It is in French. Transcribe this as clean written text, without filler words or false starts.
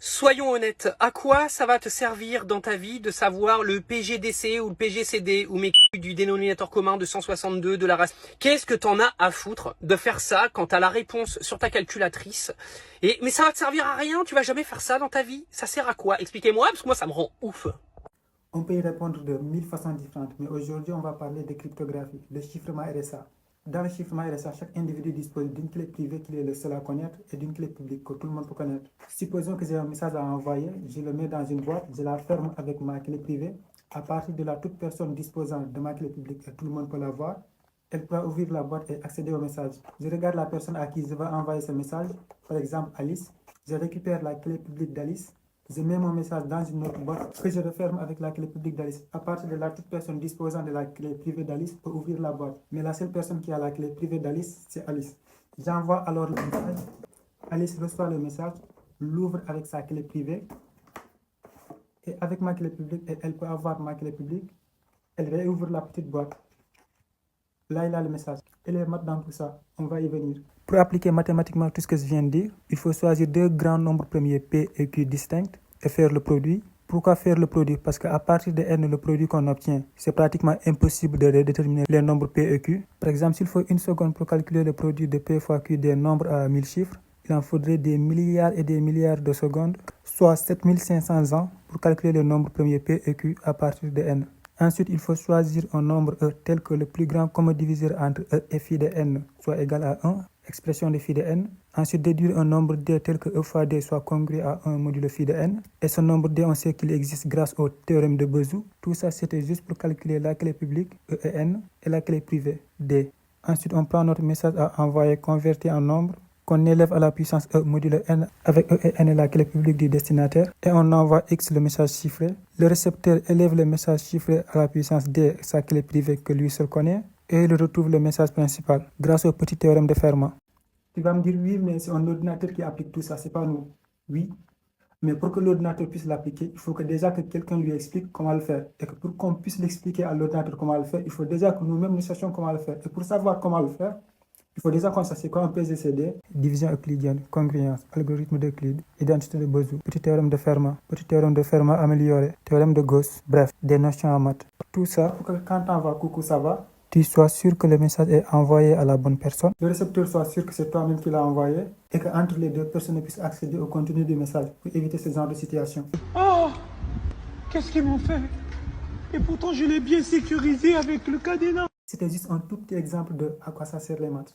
Soyons honnêtes, à quoi ça va te servir dans ta vie de savoir le PGDC ou le PGCD ou mes du dénominateur commun de 162 de la race? Qu'est-ce que t'en as à foutre de faire ça quand t'as la réponse sur ta calculatrice? Mais ça va te servir à rien, tu vas jamais faire ça dans ta vie. Ça sert à quoi? Expliquez-moi, parce que moi ça me rend ouf. On peut y répondre de 1000 façons différentes, mais aujourd'hui on va parler de cryptographie, de chiffrement RSA. Dans le chiffrement RSA, chaque individu dispose d'une clé privée qu'il est le seul à connaître et d'une clé publique que tout le monde peut connaître. Supposons que j'ai un message à envoyer, je le mets dans une boîte, je la ferme avec ma clé privée. À partir de là, toute personne disposant de ma clé publique et tout le monde peut la voir, elle pourra ouvrir la boîte et accéder au message. Je regarde la personne à qui je vais envoyer ce message, par exemple Alice. Je récupère la clé publique d'Alice. Je mets mon message dans une autre boîte que je referme avec la clé publique d'Alice. À partir de là, toute personne disposant de la clé privée d'Alice peut ouvrir la boîte. Mais la seule personne qui a la clé privée d'Alice, c'est Alice. J'envoie alors le message. Alice reçoit le message, l'ouvre avec sa clé privée. Et avec ma clé publique, elle peut avoir ma clé publique. Elle réouvre la petite boîte. Là, il a le message. Et les maths dans tout ça, on va y venir. Pour appliquer mathématiquement tout ce que je viens de dire, il faut choisir deux grands nombres premiers P et Q distincts et faire le produit. Pourquoi faire le produit? Parce qu'à partir de n, le produit qu'on obtient, c'est pratiquement impossible de déterminer les nombres P et Q. Par exemple, s'il faut une seconde pour calculer le produit de P fois Q des nombres à 1000 chiffres, il en faudrait des milliards et des milliards de secondes, soit 7500 ans pour calculer le nombre premier P et Q à partir de n. Ensuite, il faut choisir un nombre E tel que le plus grand commun diviseur entre E et phi de n soit égal à 1, expression de phi de n. Ensuite, déduire un nombre D tel que E fois D soit congruent à 1 modulo phi de n. Et ce nombre D, on sait qu'il existe grâce au théorème de Bézout. Tout ça, c'était juste pour calculer la clé publique E et n et la clé privée D. Ensuite, on prend notre message à envoyer converti en nombre qu'on élève à la puissance E modulo n avec E et n est la clé publique du destinataire et on envoie X le message chiffré. Le récepteur élève le message chiffré à la puissance D, sa clé privée que lui seul connaît, et il retrouve le message principal grâce au petit théorème de Fermat. Tu vas me dire oui, mais c'est un ordinateur qui applique tout ça, c'est pas nous. Oui, mais pour que l'ordinateur puisse l'appliquer, il faut que déjà que quelqu'un lui explique comment le faire. Et que pour qu'on puisse l'expliquer à l'ordinateur comment le faire, il faut déjà que nous-mêmes nous sachions comment le faire. Et pour savoir comment le faire, il faut déjà qu'on sache c'est quoi un PGCD, division euclidienne, congruence, algorithme d'Euclide, identité de Bézout, petit théorème de Fermat amélioré, théorème de Gauss, bref, des notions en maths. Tout ça pour que quand tu envoies coucou ça va, tu sois sûr que le message est envoyé à la bonne personne, le récepteur soit sûr que c'est toi-même qui l'as envoyé et qu'entre les deux personnes puissent accéder au contenu du message pour éviter ce genre de situation. Oh, qu'est-ce qu'ils m'ont fait? Et pourtant je l'ai bien sécurisé avec le cadenas. C'était juste un tout petit exemple de à quoi ça sert les maths.